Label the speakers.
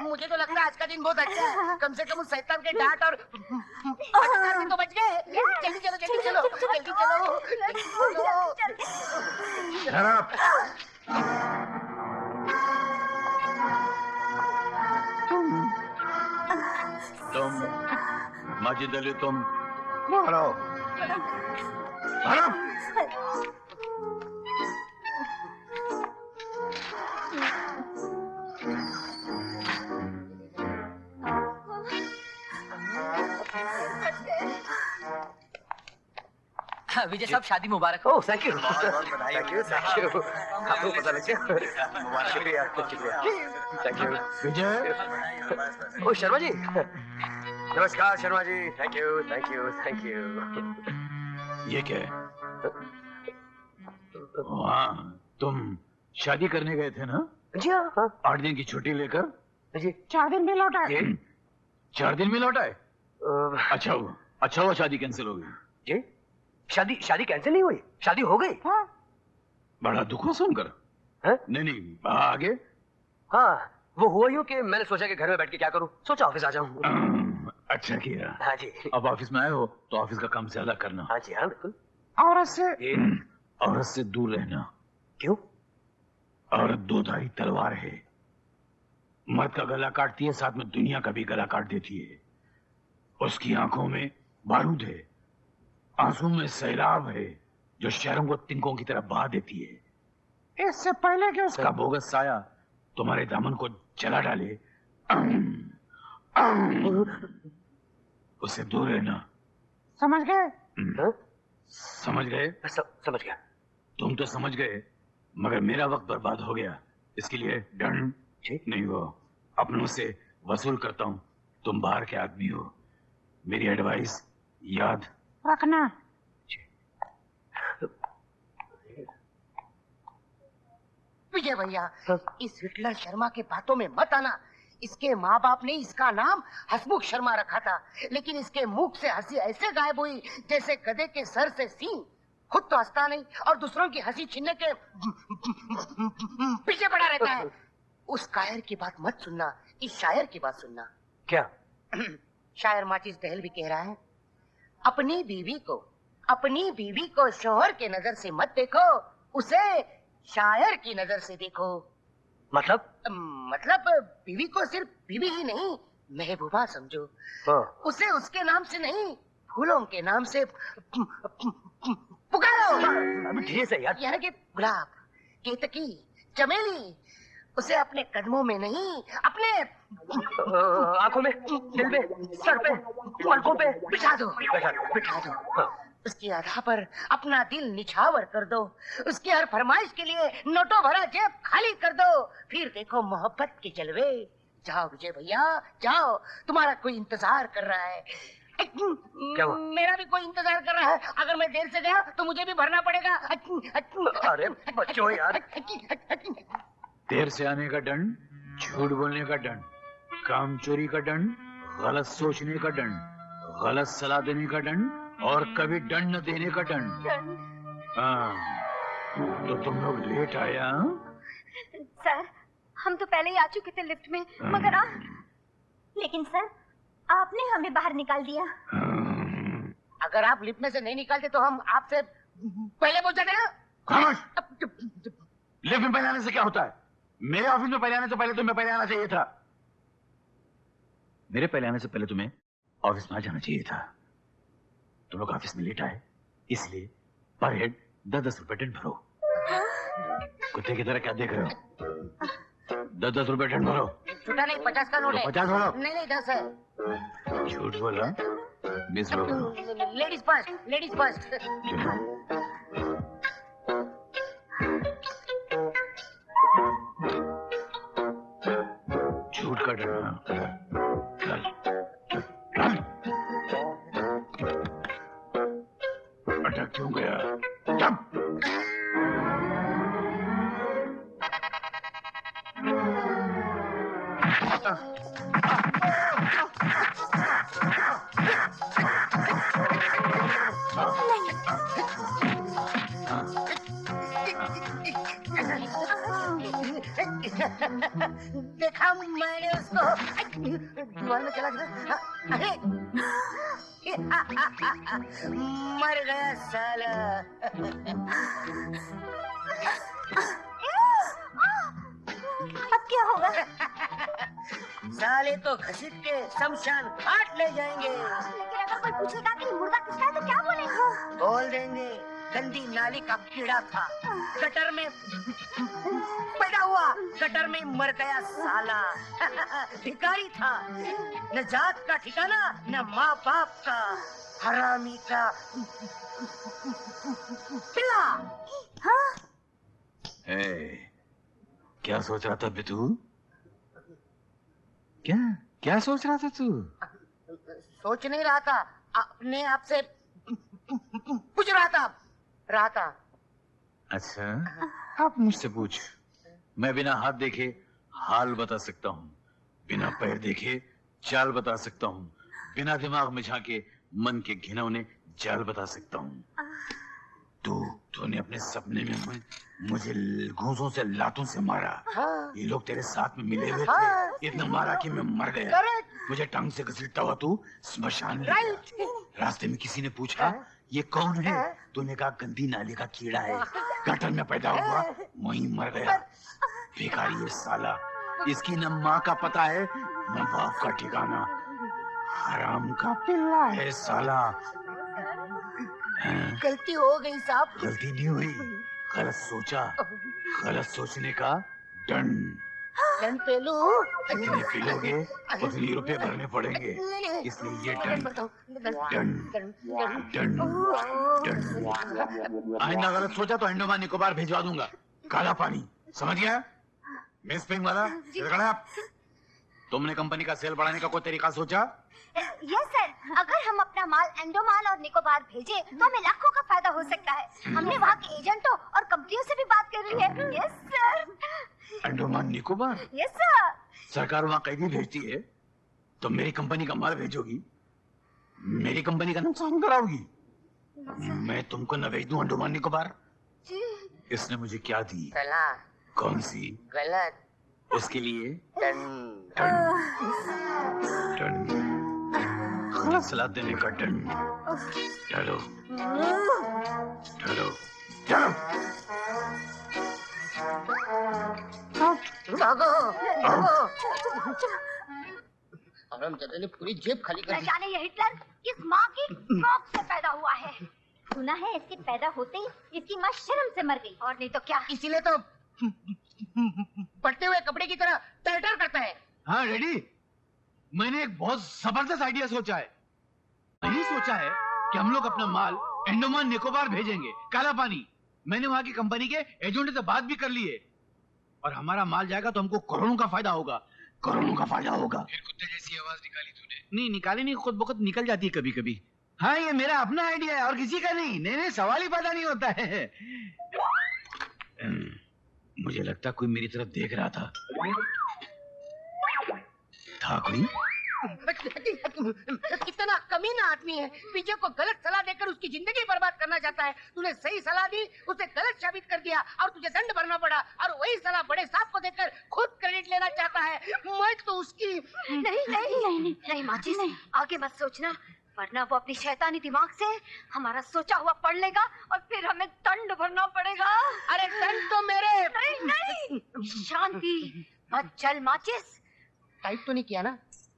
Speaker 1: मुझे तो लगता है आज का दिन बहुत अच्छा है। कम से कम उस शैतान के डांट और फटकार से तो बच गए। जल्दी चलो, जल्दी चलो, जल्दी चलो,
Speaker 2: तुम माजिद अली, तुम मारो, मारो।
Speaker 3: विजय साहब, शादी मुबारक हो।
Speaker 4: Oh, thank you, thank you, thank you. आपको पता लग गया, शुक्रिया, शुक्रिया, thank you.
Speaker 2: Vijay,
Speaker 4: oh Sharma ji, नमस्कार Sharma ji, thank you, thank you, thank you.
Speaker 2: ये क्या है? हाँ, तुम शादी करने गए थे ना?
Speaker 4: जी हाँ।
Speaker 2: 8 दिन की छुट्टी लेकर?
Speaker 4: जी।
Speaker 1: 4 दिन में लौट आए।
Speaker 2: 4 दिन में लौट आए? अच्छा हुआ शादी कैंसिल हो गई।
Speaker 4: जी? शादी कैंसिल नहीं हुई, शादी हो गई।
Speaker 1: हाँ।
Speaker 2: बड़ा दुख हुआ सुनकर। नहीं, आगे?
Speaker 4: हाँ, वो हुआ यूं कि मैंने सोचा कि घर में बैठ के क्या करूं, सोचा ऑफिस आ जाऊं।
Speaker 2: अच्छा किया।
Speaker 4: हाँ जी।
Speaker 2: अब ऑफिस में आए हो तो ऑफिस का काम ज्यादा करना।
Speaker 4: हाँ जी, हाँ बिल्कुल।
Speaker 2: औरत से दूर रहना।
Speaker 4: क्यों?
Speaker 2: औरत दोधारी तलवार है, मर्द का गला काटती है, साथ में दुनिया का भी गला काट देती है। उसकी आंखों में बारूद है, आंसू में सैलाब है जो शहरों को तिनकों की तरह बहा देती है।
Speaker 1: इससे पहले कि
Speaker 2: उसका बोगस साया तुम्हारे दामन को जला डाले, उससे दूर रहना।
Speaker 1: समझ गए?
Speaker 2: समझ गए?
Speaker 4: समझ गया।
Speaker 2: तुम तो समझ गए, मगर मेरा वक्त बर्बाद हो गया। इसके लिए दंड नहीं हो, अपनों से वसूल करता हूँ। तुम बाहर के आदमी हो, मेरी एडवाइस याद
Speaker 1: रखना। विजय भैया, इस हिटलर शर्मा के बातों में मत आना। इसके माँ बाप ने इसका नाम हसमुख शर्मा रखा था, लेकिन इसके मुख से हंसी ऐसे गायब हुई जैसे गधे के सर से सींग। खुद तो हंसता नहीं और दूसरों की हंसी छीनने के पीछे पड़ा रहता है। उस कायर की बात मत सुनना, इस शायर की बात सुनना।
Speaker 4: क्या?
Speaker 1: शायर माचिस दहल भी कह रहा है, अपनी बीवी को शोहर के नजर से मत देखो, उसे शायर की नजर से देखो।
Speaker 4: मतलब
Speaker 1: बीवी को सिर्फ बीवी ही नहीं, महबूबा समझो। उसे उसके नाम से नहीं, फूलों के नाम से पुकारो।
Speaker 4: धीरे से यार।
Speaker 1: यार कि गुलाब, केतकी, चमेली, उसे अपने कदमों में नहीं, अपने
Speaker 4: आंखों में, दिल में, सर पे, पलकों पे
Speaker 1: बिठा दो। उसकी अदा पर अपना दिल निछावर कर दो। उसकी हर फरमाइश के लिए नोटों भरा जेब खाली कर दो। फिर देखो मोहब्बत के जलवे। जाओ विजय भैया, जाओ, तुम्हारा कोई इंतजार कर रहा है।
Speaker 4: क्या हुआ?
Speaker 1: मेरा भी कोई इंतजार कर रहा है। अगर मैं देर से गया तो मुझे भी भरना पड़ेगा।
Speaker 4: अरे बच्चों यार।
Speaker 2: देर से आने का दंड, झूठ बोलने का दंड, काम चोरी का दंड, गलत सोचने का दंड, गलत सलाह देने का दंड और कभी दंड न देने का दंड। तो तुम लोग लेट आया?
Speaker 5: सर, हम तो पहले ही आ चुके थे लिफ्ट में, मगर लेकिन सर आपने हमें बाहर निकाल दिया।
Speaker 1: अगर आप लिफ्ट में से नहीं निकालते तो हम आपसे पहले पहुंच जाते ना।
Speaker 2: खामोश! लिफ्ट में पहले आने से क्या होता है? मेरे ऑफिस में पहले आने से पहले तुम्हें पहले आना चाहिए था। मेरे पहले आने से पहले तुम्हें ऑफिस में आ जाना चाहिए था। तुम लोग ऑफिस में लेट आए, इसलिए पर हेड 10-10 रुपए दंड भरो। कुत्ते की तरह क्या देख रहे हो? 10-10 रुपए दंड भरो।
Speaker 1: छोटा नहीं, 50 का नोट है।
Speaker 2: 50 भरो।
Speaker 1: नहीं 10 है।
Speaker 2: झूठ बोला, 20 रुपए।
Speaker 1: Ladies first, ladies first.
Speaker 2: झूठ का डर। अटक क्यों गया?
Speaker 1: देखा मैंने उसको, दीवार में चला गया। अरे मर गया साला।
Speaker 5: अब क्या होगा?
Speaker 1: साले तो घसीट के शमशान घाट ले जाएंगे।
Speaker 5: लेकिन अगर कोई पूछेगा कि मुर्दा किसका है तो क्या बोलेंगे?
Speaker 1: बोल देंगे गंदी नाली का कीड़ा था, गटर में पैदा हुआ, गटर में मर गया साला। भिखारी था, न जात का ठिकाना न माँ बाप का, हरामी का पिल्ला।
Speaker 5: हाँ?
Speaker 2: क्या सोच रहा था बितू? क्या सोच रहा था तू?
Speaker 1: सोच नहीं रहा था, अपने आप से पूछ रहा था।
Speaker 2: अच्छा, आप मुझसे पूछ। मैं बिना हाथ देखे हाल बता सकता हूँ, बिना पैर देखे चाल बता सकता हूँ, बिना दिमाग में झांके मन के घिनौने जाल बता सकता हूँ। तूने अपने सपने में मुझे घूंसों से लातों से मारा।
Speaker 1: हाँ।
Speaker 2: ये लोग तेरे साथ में मिले हुए
Speaker 1: हाँ।
Speaker 2: थे, इतना मारा कि मैं मर गया। मुझे टांग से घसीटता हुआ तू स्मशान ले गया। रास्ते में किसी ने पूछा ये कौन है? तूने कहा गंदी नाली का कीड़ा है, गटर में पैदा हुआ, वहीं मर गया। भिखारी है साला, इसकी न माँ का पता है न बाप का ठिकाना, हराम का पिल्ला है साला।
Speaker 1: गलती हो गई साहब।
Speaker 2: गलती नहीं हुई, गलत सोचा, गलत सोचने का दंड।
Speaker 1: दंड पे लूं?
Speaker 2: जितने पीलोगे उतने रुपए भरने पड़ेंगे, इसलिए ये दंड। आइंदा गलत सोचा तो अंडमान निकोबार भिजवा दूंगा। काला पानी, समझ गया? मिस पिंग वाला, इधर खड़े आप। तुमने कंपनी का सेल बढ़ाने का कोई तरीका सोचा?
Speaker 5: यस सर, अगर हम अपना माल अंडमान और निकोबार भेजे तो हमें लाखों का फायदा हो सकता है। हमने वहाँ के एजेंटों और कंपनियों से भी बात कर ली है। Yes sir.
Speaker 2: Andaman Nicobar?
Speaker 5: Yes sir.
Speaker 2: सरकार वहाँ कैदी भेजती है, तो मेरी कंपनी का माल भेजोगी, मेरी कंपनी का नुकसान कराओगी। मैं तुमको न भेज दूं अंडमान निकोबार? इसने मुझे क्या दी?
Speaker 1: सलाह।
Speaker 2: कौन सी?
Speaker 1: गलत।
Speaker 2: उसके लिए
Speaker 1: दंड।
Speaker 2: गलत सलाह देने का दंड। चलो चलो चलो।
Speaker 1: भागो। हरामजादे ने पूरी जेब खाली कर
Speaker 5: न
Speaker 1: दी।
Speaker 5: जाने ये हिटलर किस माँ की कोख से पैदा हुआ है। सुना है इसके पैदा होते ही इसकी माँ शर्म से मर गई, और नहीं तो क्या।
Speaker 1: इसीलिए तो पड़ते हुए कपड़े की तरह टर्टर करता है।
Speaker 2: हाँ रेडी, मैंने एक बहुत जबरदस्त आइडिया सोचा है। नहीं सोचा है कि हम लोग अपना माल अंडमान निकोबार भेजेंगे, काला पानी। मैंने वहां की कंपनी के एजेंट से बात भी कर ली है, और हमारा माल जाएगा तो हमको करोड़ों का फायदा होगा, करोड़ों का फायदा होगा। फिर कुत्ते जैसी आवाज निकाली तूने? नहीं निकाली नहीं, खुद बखुद निकल जाती है कभी कभी। हाँ ये मेरा अपना आइडिया है और किसी का नहीं। नहीं सवाल ही पैदा नहीं होता है। मुझे लगता कोई मेरी तरफ देख रहा था कोई?
Speaker 1: कितना कमीना आदमी है, पीछे को गलत सलाह देकर उसकी जिंदगी बर्बाद करना चाहता है। तूने सही सलाह दी, उसे गलत साबित कर दिया और तुझे दंड भरना पड़ा, और वही सलाह बड़े साहब को देकर खुद क्रेडिट लेना चाहता है। मैं तो उसकी
Speaker 5: नहीं माचिस, आगे मत सोचना, वरना वो अपनी शैतानी दिमाग से हमारा सोचा हुआ पढ़ लेगा और फिर हमें दंड भरना पड़ेगा।
Speaker 1: अरे दंड तो मेरे।
Speaker 5: नहीं शांति, मत चल माचिस।
Speaker 1: टाइप तो नहीं किया ना?